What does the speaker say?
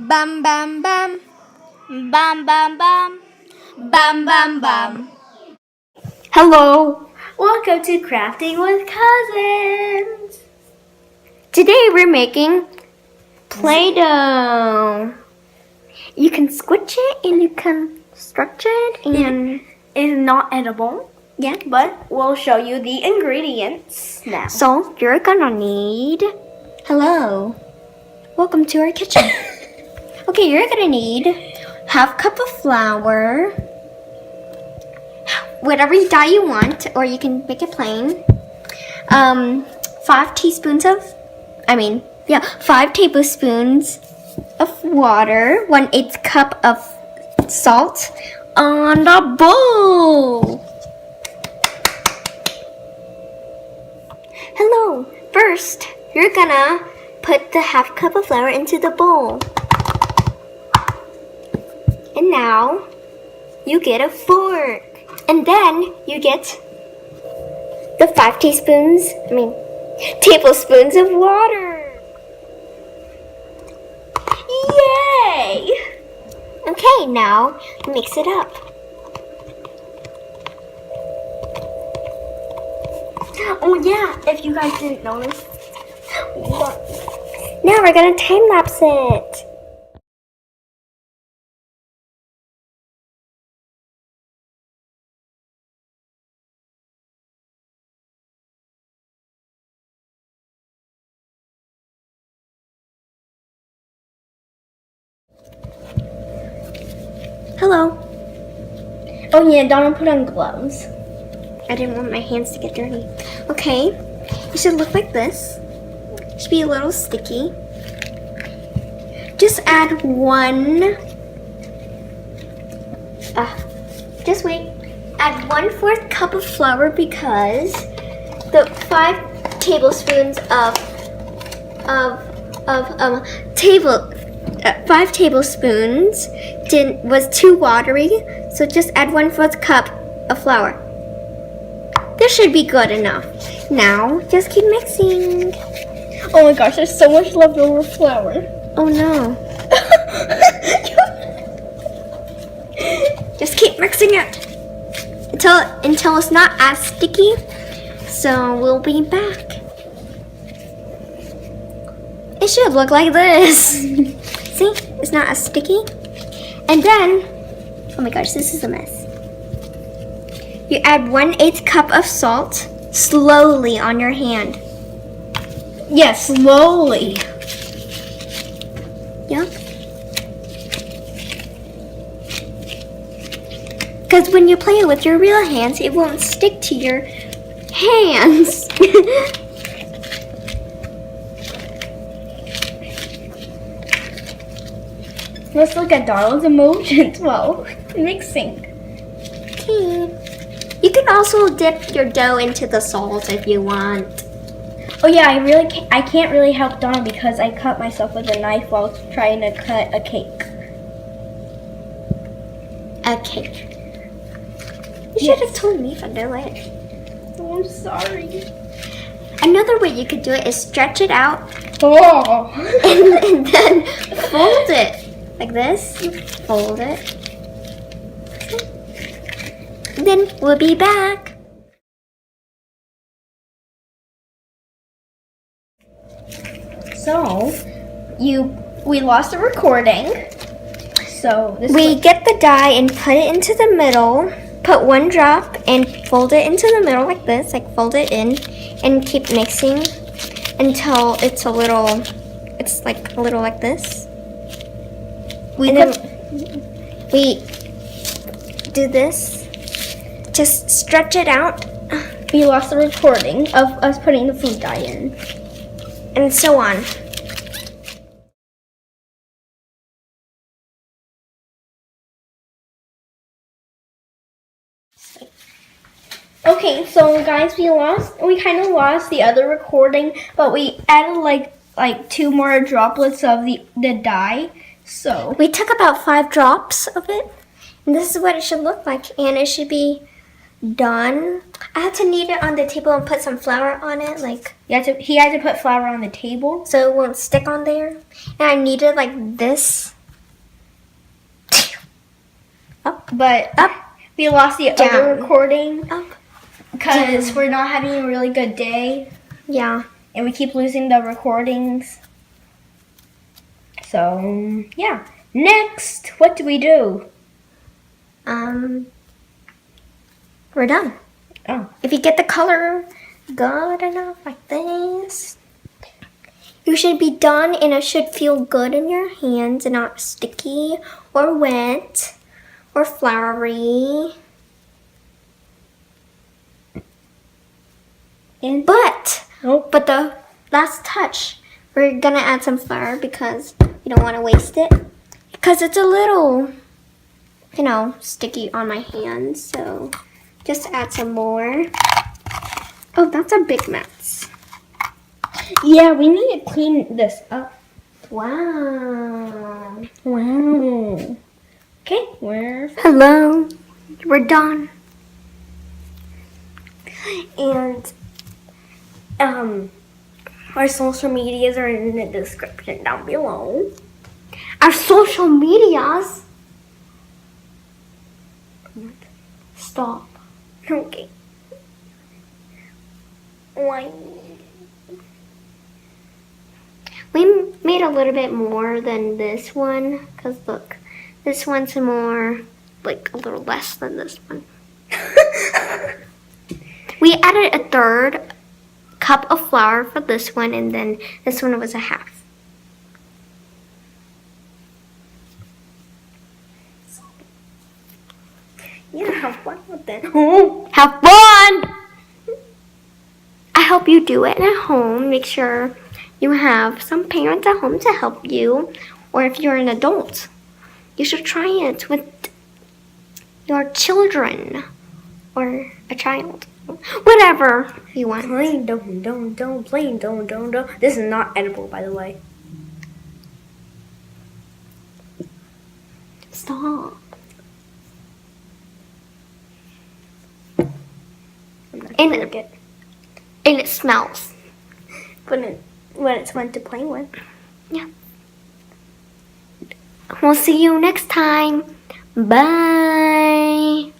Bam bam bam. Bam bam bam. Bam bam bam. Hello, welcome to Crafting with Cousins. Today we're making Play-Doh. You can squish it and you can stretch it and It's not edible, yeah. but we'll show you the ingredients now. So you're gonna need, hello, welcome to our kitchen. Okay, you're gonna need half cup of flour, whatever dye you want, or you can make it plain. 5 tablespoons of water, 1/8 cup of salt on a bowl. Hello. First, you're gonna put the half cup of flour into the bowl. And now, you get a fork. And then, you get the 5 tablespoons of water. Yay! Okay, now, mix it up. Oh yeah, if you guys didn't notice. Now we're gonna time lapse it. Hello. Oh yeah, Donna put on gloves. I didn't want my hands to get dirty. Okay, it should look like this. It should be a little sticky. Just add just wait. Add 1/4 cup of flour because the 5 tablespoons of 5 tablespoons was too watery, so just add 1/4 cup of flour. This should be good enough. Now, just keep mixing. Oh my gosh, there's so much leftover flour. Oh no. Just keep mixing it until it's not as sticky. So we'll be back. It should look like this. See? It's not as sticky. And then, oh my gosh, this is a mess. You add 1/8 cup of salt slowly on your hand. Yes, slowly. Yep. Because when you play it with your real hands, it won't stick to your hands. Let's look at Donald's emotions while mixing. Okay. You can also dip your dough into the salt if you want. Oh yeah, I can't really help Donna because I cut myself with a knife while trying to cut a cake. A cake. You should have told me if I do it. Oh, I'm sorry. Another way you could do it is stretch it out Oh. and then fold it. Like this. Fold it. Then we'll be back. So, we lost the recording. So We get the dye and put it into the middle. Put 1 drop and fold it into the middle like this. Like fold it in and keep mixing until it's like a little like this. We do this. Just stretch it out. we lost the recording of us putting the food dye in. And so on. Okay, so guys, we kind of lost the other recording, but we added like 2 more droplets of the dye. So We took about 5 drops of it. And this is what it should look like. And it should be done. I had to knead it on the table and put some flour on it, like he had to put flour on the table. so it won't stick on there. And I kneaded like this Up. But Up. we lost the other Down. recording Up. because we're not having a really good day. Yeah. And we keep losing the recordings. So, yeah. Next, what do we do? We're done. Oh. If you get the color good enough like this, you should be done, and it should feel good in your hands and not sticky or wet or flowery. But the last touch, we're gonna add some flour because we don't want to waste it. Because it's a little, sticky on my hands. So just add some more. Oh, that's a big mess. Yeah, we need to clean this up. Wow. Wow. Okay, Hello. We're done. And our social medias are in the description down below. Our social medias. Stop. Okay. Why? We made a little bit more than this one. Because look, this one's more, like a little less than this one. We added a third cup of flour for this one, and then this one was a half. Yeah, have fun with that. Have fun! I hope you do it at home. Make sure you have some parents at home to help you. Or if you're an adult, you should try it with your children or a child. Whatever you want. Plain don't. This is not edible, by the way. Stop. And it smells. But when it's fun to play with. Yeah. We'll see you next time. Bye.